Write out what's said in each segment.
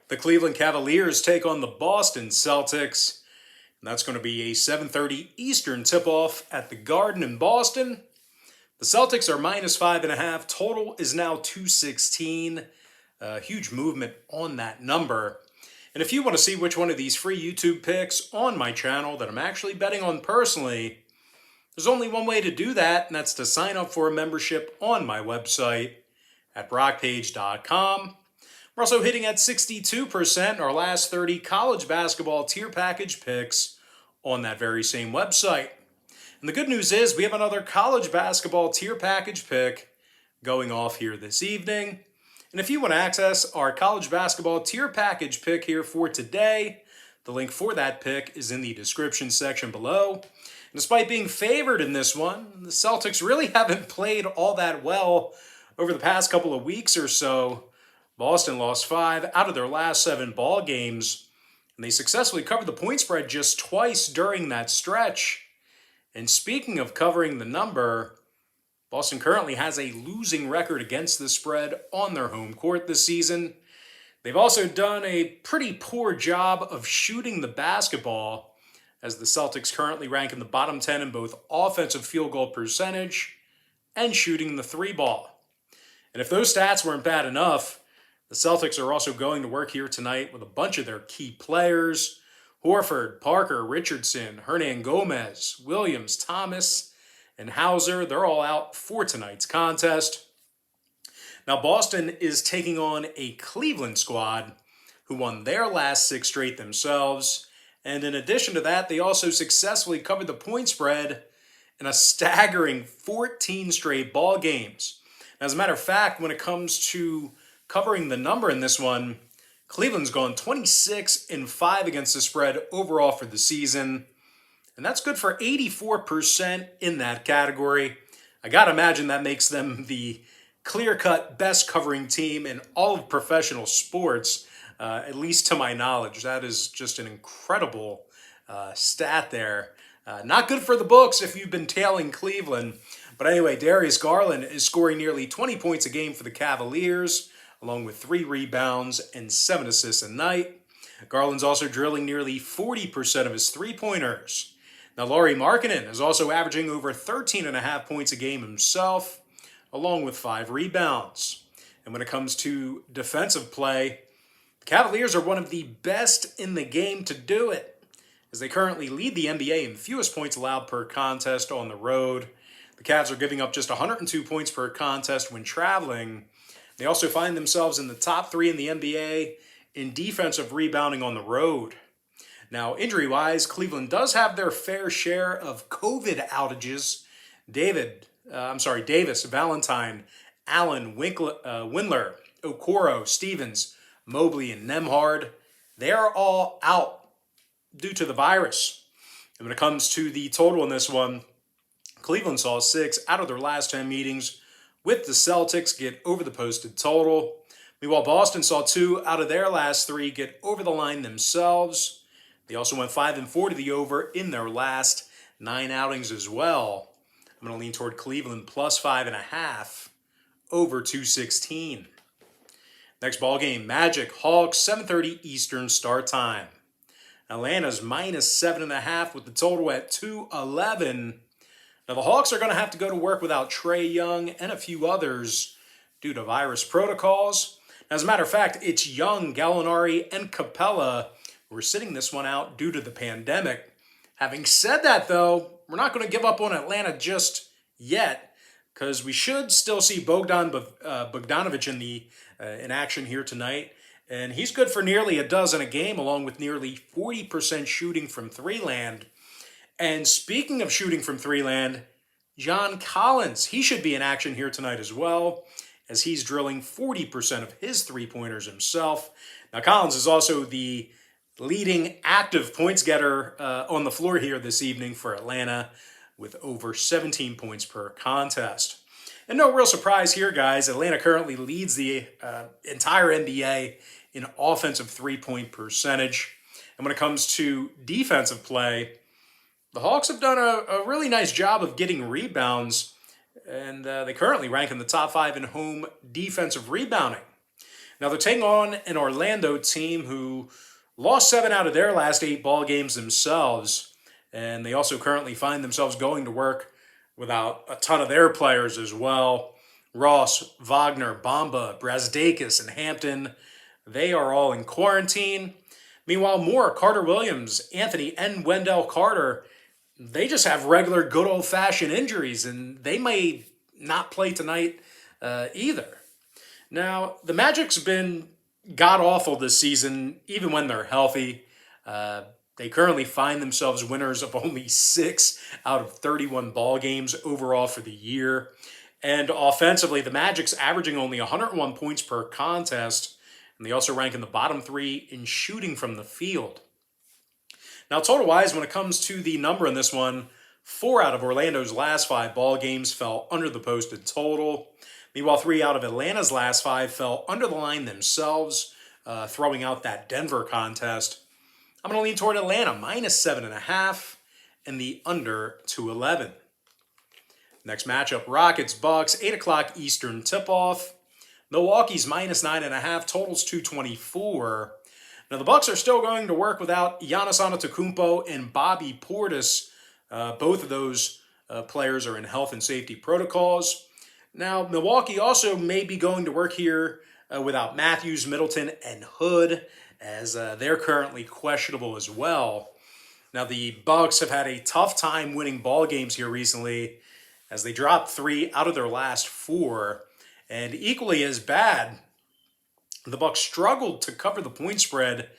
The Cleveland Cavaliers take on the Boston Celtics. And that's going to be a 7:30 Eastern tip-off at the Garden in Boston. The Celtics are -5.5. Total is now 216. Huge movement on that number. And if you want to see which one of these free YouTube picks on my channel that I'm actually betting on personally, there's only one way to do that, and that's to sign up for a membership on my website at brockpage.com. We're also hitting at 62% our last 30 college basketball tier package picks on that very same website. And the good news is we have another college basketball tier package pick going off here this evening. And if you want to access our college basketball tier package pick here for today, the link for that pick is in the description section below. And despite being favored in this one, the Celtics really haven't played all that well over the past couple of weeks or so. Boston lost 5 out of their last 7 ball games, and they successfully covered the point spread just twice during that stretch. And speaking of covering the number, Boston currently has a losing record against the spread on their home court this season. They've also done a pretty poor job of shooting the basketball, as the Celtics currently rank in the bottom 10 in both offensive field goal percentage and shooting the 3-ball. And if those stats weren't bad enough, the Celtics are also going to work here tonight with a bunch of their key players: Horford, Parker, Richardson, Hernangomez, Williams, Thomas, and Hauser. They're all out for tonight's contest. Now, Boston is taking on a Cleveland squad who won their last 6 straight themselves. And in addition to that, they also successfully covered the point spread in a staggering 14 straight ball games. As a matter of fact, when it comes to covering the number in this one, Cleveland's gone 26-5 against the spread overall for the season. And that's good for 84% in that category. I gotta imagine that makes them the clear-cut best covering team in all of professional sports, at least to my knowledge. That is just an incredible stat there. Not good for the books if you've been tailing Cleveland. But anyway, Darius Garland is scoring nearly 20 points a game for the Cavaliers, along with 3 rebounds and 7 assists a night. Garland's also drilling nearly 40% of his three-pointers. Now, Lauri Markkanen is also averaging over 13.5 points a game himself, along with 5 rebounds. And when it comes to defensive play, the Cavaliers are one of the best in the game to do it, as they currently lead the NBA in fewest points allowed per contest on the road. The Cavs are giving up just 102 points per contest when traveling. They also find themselves in the top 3 in the NBA in defensive rebounding on the road. Now, injury-wise, Cleveland does have their fair share of COVID outages. Davis, Valentine, Allen, Windler, Okoro, Stevens, Mobley, and Nembhard. They are all out due to the virus. And when it comes to the total in this one, Cleveland saw 6 out of their last 10 meetings with the Celtics get over the posted total. Meanwhile, Boston saw 2 out of their last 3 get over the line themselves. They also went 5-4 to the over in their last 9 outings as well. I'm going to lean toward Cleveland plus 5.5 over 216. Next ball game, Magic Hawks, 7:30 Eastern start time. Atlanta's -7.5 with the total at 211. Now, the Hawks are going to have to go to work without Trae Young and a few others due to virus protocols. As a matter of fact, it's Young, Gallinari, and Capella who are sitting this one out due to the pandemic. Having said that, though, we're not going to give up on Atlanta just yet, because we should still see Bogdanovic in action here tonight. And he's good for nearly a dozen a game, along with nearly 40% shooting from three-land. And speaking of shooting from three-land, John Collins, he should be in action here tonight as well, as he's drilling 40% of his three-pointers himself. Now, Collins is also the leading active points getter on the floor here this evening for Atlanta, with over 17 points per contest. And no real surprise here, guys. Atlanta currently leads the entire NBA in offensive three-point percentage. And when it comes to defensive play, the Hawks have done a really nice job of getting rebounds, and they currently rank in the top 5 in home defensive rebounding. Now they're taking on an Orlando team who lost 7 out of their last 8 ball games themselves, and they also currently find themselves going to work without a ton of their players as well. Ross, Wagner, Bamba, Brazdakis, and Hampton, they are all in quarantine. Meanwhile, Moore, Carter Williams, Anthony, and Wendell Carter, they just have regular good old-fashioned injuries, and they may not play tonight either. Now, the Magic's been god-awful this season, even when they're healthy. They currently find themselves winners of only 6 out of 31 ball games overall for the year. And offensively, the Magic's averaging only 101 points per contest, and they also rank in the bottom 3 in shooting from the field. Now, total-wise, when it comes to the number in this one, 4 out of Orlando's last 5 ball games fell under the posted total. Meanwhile, 3 out of Atlanta's last 5 fell under the line themselves, throwing out that Denver contest. I'm going to lean toward Atlanta, minus 7.5, and the under 211. Next matchup, Rockets-Bucks, 8 o'clock Eastern tip-off. Milwaukee's minus 9.5, totals 224. Now, the Bucks are still going to work without Giannis Antetokounmpo and Bobby Portis. Both of those players are in health and safety protocols. Now, Milwaukee also may be going to work here without Matthews, Middleton, and Hood, as they're currently questionable as well. Now, the Bucks have had a tough time winning ball games here recently, as they dropped 3 out of their last 4. And equally as bad, the Bucks struggled to cover the point spread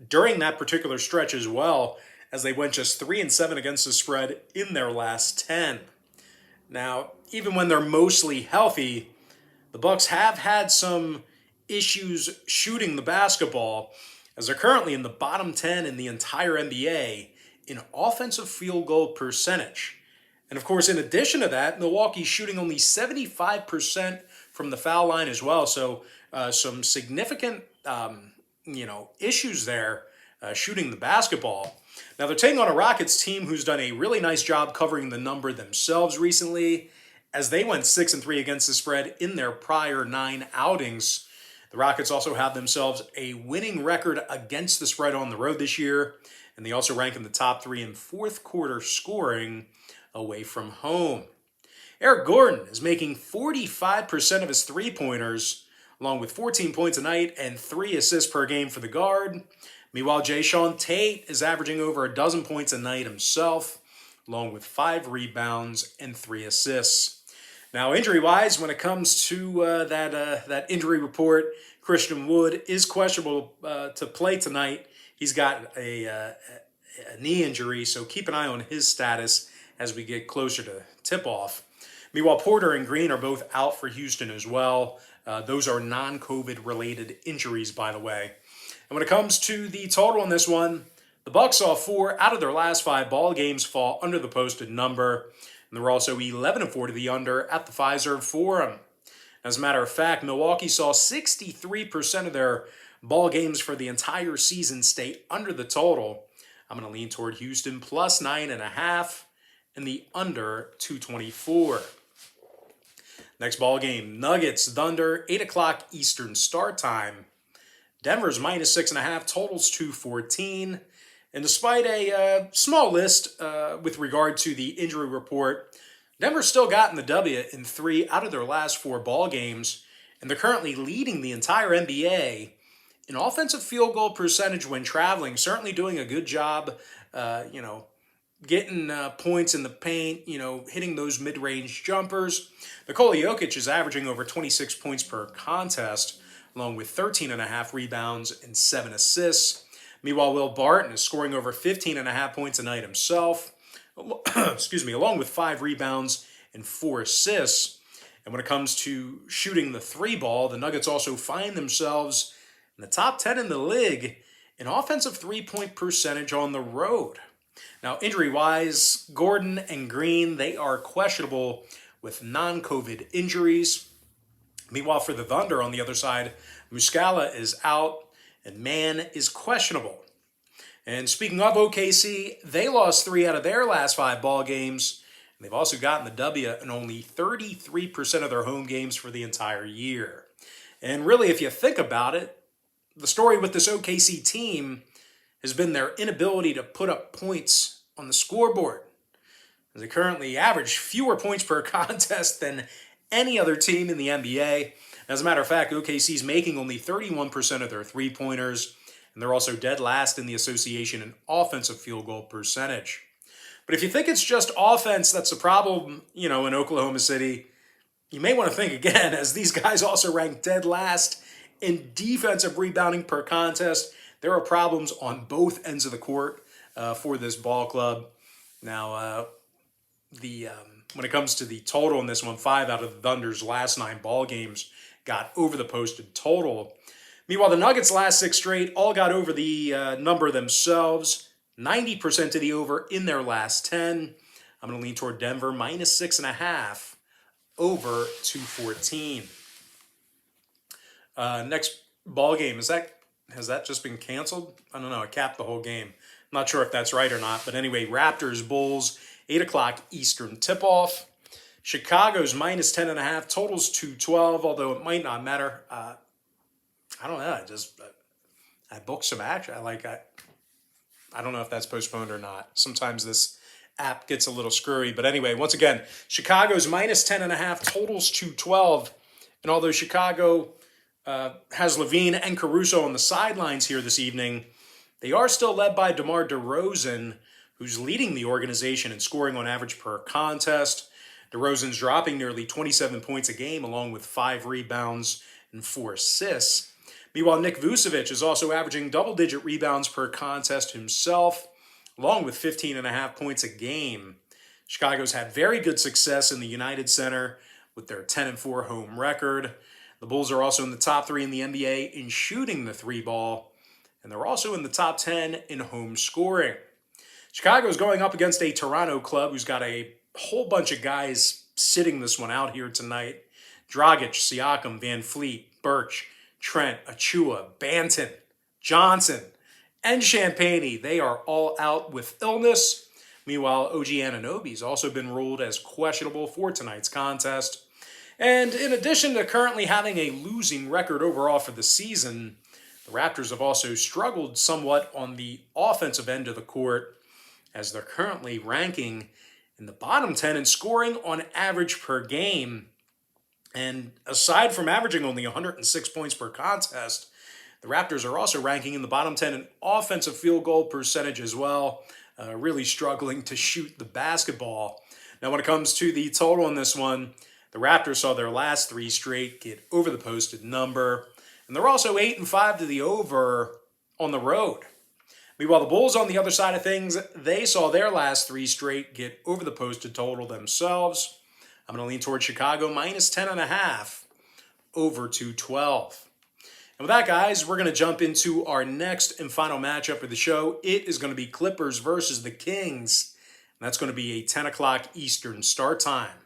during that particular stretch as well, as they went just 3-7 against the spread in their last 10. Now, even when they're mostly healthy, the Bucks have had some issues shooting the basketball, as they're currently in the bottom 10 in the entire NBA in offensive field goal percentage. And of course, in addition to that, Milwaukee's shooting only 75% from the foul line as well. So some significant, issues there shooting the basketball. Now, they're taking on a Rockets team who's done a really nice job covering the number themselves recently, as they went 6-3 against the spread in their prior 9 outings. The Rockets also have themselves a winning record against the spread on the road this year, and they also rank in the top 3 in fourth quarter scoring away from home. Eric Gordon is making 45% of his three-pointers, along with 14 points a night and 3 assists per game for the guard. Meanwhile, Jayshawn Tate is averaging over a dozen points a night himself, along with 5 rebounds and 3 assists. Now, injury-wise, when it comes to that injury report, Christian Wood is questionable to play tonight. He's got a knee injury, so keep an eye on his status as we get closer to tip-off. Meanwhile, Porter and Green are both out for Houston as well. Those are non-COVID related injuries, by the way. And when it comes to the total on this one, the Bucks saw 4 out of their last 5 ball games fall under the posted number. And they're also 11-4 to the under at the Fiserv Forum. As a matter of fact, Milwaukee saw 63% of their ball games for the entire season stay under the total. I'm going to lean toward Houston plus 9.5 and the under 224. Next ball game, Nuggets Thunder, 8 o'clock Eastern start time. Denver's minus 6.5, totals 214. And despite a small list with regard to the injury report, Denver's still gotten the W in 3 out of their last 4 ball games, and they're currently leading the entire NBA in offensive field goal percentage when traveling. Certainly doing a good job, getting points in the paint, hitting those mid-range jumpers. Nikola Jokic is averaging over 26 points per contest, along with 13.5 rebounds and 7 assists. Meanwhile, Will Barton is scoring over 15.5 points a night himself, along with 5 rebounds and 4 assists. And when it comes to shooting the 3 ball, the Nuggets also find themselves in the top 10 in the league in offensive 3-point percentage on the road. Now, injury-wise, Gordon and Green, they are questionable with non-COVID injuries. Meanwhile, for the Thunder on the other side, Muscala is out and Mann is questionable. And speaking of OKC, they lost 3 out of their last 5 ball games. And they've also gotten the W in only 33% of their home games for the entire year. And really, if you think about it, the story with this OKC team has been their inability to put up points on the scoreboard. They currently average fewer points per contest than any other team in the NBA. As a matter of fact, OKC is making only 31% of their three-pointers, and they're also dead last in the association in offensive field goal percentage. But if you think it's just offense that's the problem, in Oklahoma City, you may want to think again, as these guys also rank dead last in defensive rebounding per contest. There are problems on both ends of the court for this ball club. Now, when it comes to the total in this one, 5 out of the Thunder's last 9 ball games got over the posted total. Meanwhile, the Nuggets' last 6 straight all got over the number themselves. 90% to the over in their last 10. I'm going to lean toward Denver, minus 6.5, over 214. Next ball game, has that just been canceled? I don't know. I capped the whole game. I'm not sure if that's right or not. But anyway, Raptors, Bulls, 8 o'clock Eastern tip-off. Chicago's minus 10.5, totals 212, although it might not matter. I don't know. I booked some action. I don't know if that's postponed or not. Sometimes this app gets a little screwy. But anyway, once again, Chicago's minus 10.5, totals 212. And although Chicago has Levine and Caruso on the sidelines here this evening, they are still led by DeMar DeRozan, who's leading the organization in scoring on average per contest. DeRozan's dropping nearly 27 points a game, along with 5 rebounds and 4 assists. Meanwhile, Nick Vucevic is also averaging double-digit rebounds per contest himself, along with 15.5 points a game. Chicago's had very good success in the United Center with their 10-4 home record. The Bulls are also in the top 3 in the NBA in shooting the 3-ball, and they're also in the top 10 in home scoring. Chicago's going up against a Toronto club who's got a whole bunch of guys sitting this one out here tonight. Dragic, Siakam, Van Fleet, Birch, Trent, Achua, Banton, Johnson, and Champagnie. They are all out with illness. Meanwhile, OG Anunoby's also been ruled as questionable for tonight's contest. And in addition to currently having a losing record overall for the season, the Raptors have also struggled somewhat on the offensive end of the court, as they're currently ranking in the bottom 10 in scoring on average per game. And aside from averaging only 106 points per contest, the Raptors are also ranking in the bottom 10 in offensive field goal percentage as well, really struggling to shoot the basketball. Now, when it comes to the total in this one, the Raptors saw their last 3 straight get over the posted number, and they're also 8-5 to the over on the road. Meanwhile, the Bulls on the other side of things, they saw their last 3 straight get over the posted total themselves. I'm going to lean toward Chicago minus 10.5, over 212. And with that, guys, we're going to jump into our next and final matchup of the show. It is going to be Clippers versus the Kings. And that's going to be a 10 o'clock Eastern start time.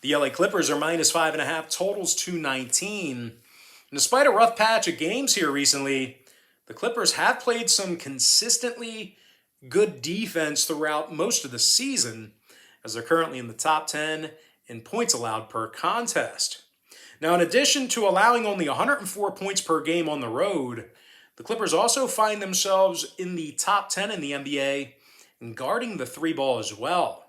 The LA Clippers are minus 5.5, totals 219. And despite a rough patch of games here recently, the Clippers have played some consistently good defense throughout most of the season, as they're currently in the top 10 in points allowed per contest. Now, in addition to allowing only 104 points per game on the road, the Clippers also find themselves in the top 10 in the NBA in guarding the 3-ball as well.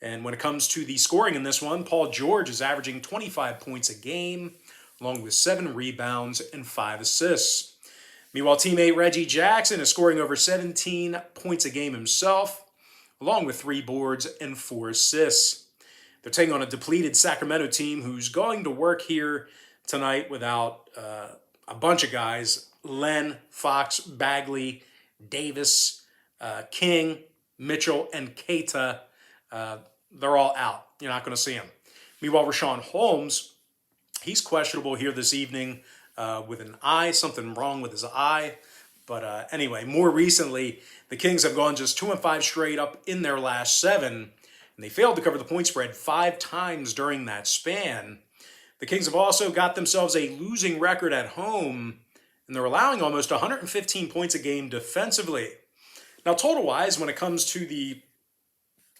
And when it comes to the scoring in this one, Paul George is averaging 25 points a game, along with 7 rebounds and 5 assists. Meanwhile, teammate Reggie Jackson is scoring over 17 points a game himself, along with 3 boards and 4 assists. They're taking on a depleted Sacramento team who's going to work here tonight without a bunch of guys: Len, Fox, Bagley, Davis, King, Mitchell, and Keita. They're all out. You're not going to see them. Meanwhile, Rashawn Holmes, he's questionable here this evening with an eye, something wrong with his eye. But anyway, more recently, the Kings have gone just 2-5 straight up in their last 7, and they failed to cover the point spread 5 times during that span. The Kings have also got themselves a losing record at home, and they're allowing almost 115 points a game defensively. Now, total-wise, when it comes to the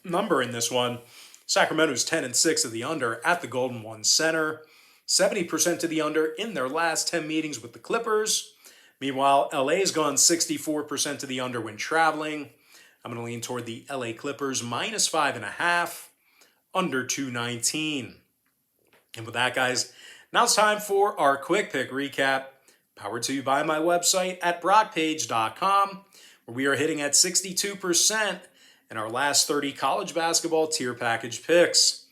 number in this one, Sacramento's 10-6 of the under at the Golden One Center. 70% to the under in their last 10 meetings with the Clippers. Meanwhile, LA's gone 64% to the under when traveling. I'm going to lean toward the LA Clippers minus 5.5, under 219. And with that, guys, now it's time for our quick pick recap, powered to you by my website at brockpage.com, where we are hitting at 62% in our last 30 college basketball tier package picks.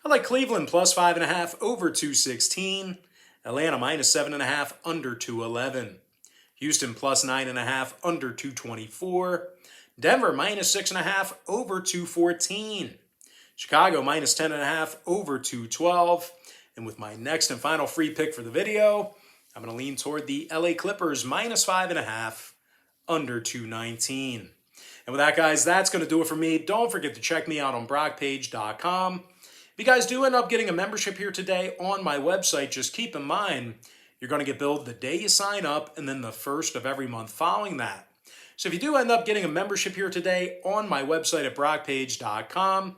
I like Cleveland plus 5.5 over 216, Atlanta minus 7.5 under 211, Houston plus 9.5 under 224, Denver minus 6.5 over 214, Chicago minus 10.5 over 212. And with my next and final free pick for the video, I'm going to lean toward the LA Clippers minus 5.5 under 219. And with that, guys, that's going to do it for me. Don't forget to check me out on brockpage.com. If you guys do end up getting a membership here today on my website, just keep in mind you're going to get billed the day you sign up and then the first of every month following that. So if you do end up getting a membership here today on my website at brockpage.com,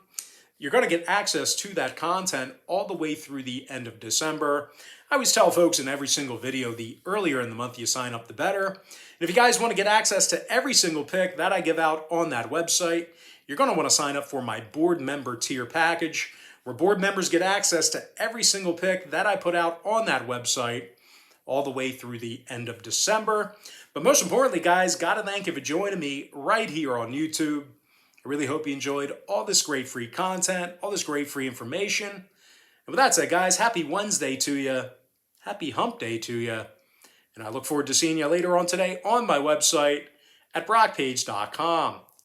you're going to get access to that content all the way through the end of December. I always tell folks in every single video, the earlier in the month you sign up, the better. And if you guys want to get access to every single pick that I give out on that website, you're going to want to sign up for my board member tier package, where board members get access to every single pick that I put out on that website all the way through the end of December. But most importantly, guys, got to thank you for joining me right here on YouTube. I really hope you enjoyed all this great free content, all this great free information. And with that said, guys, happy Wednesday to you. Happy hump day to you. And I look forward to seeing you later on today on my website at brockpage.com.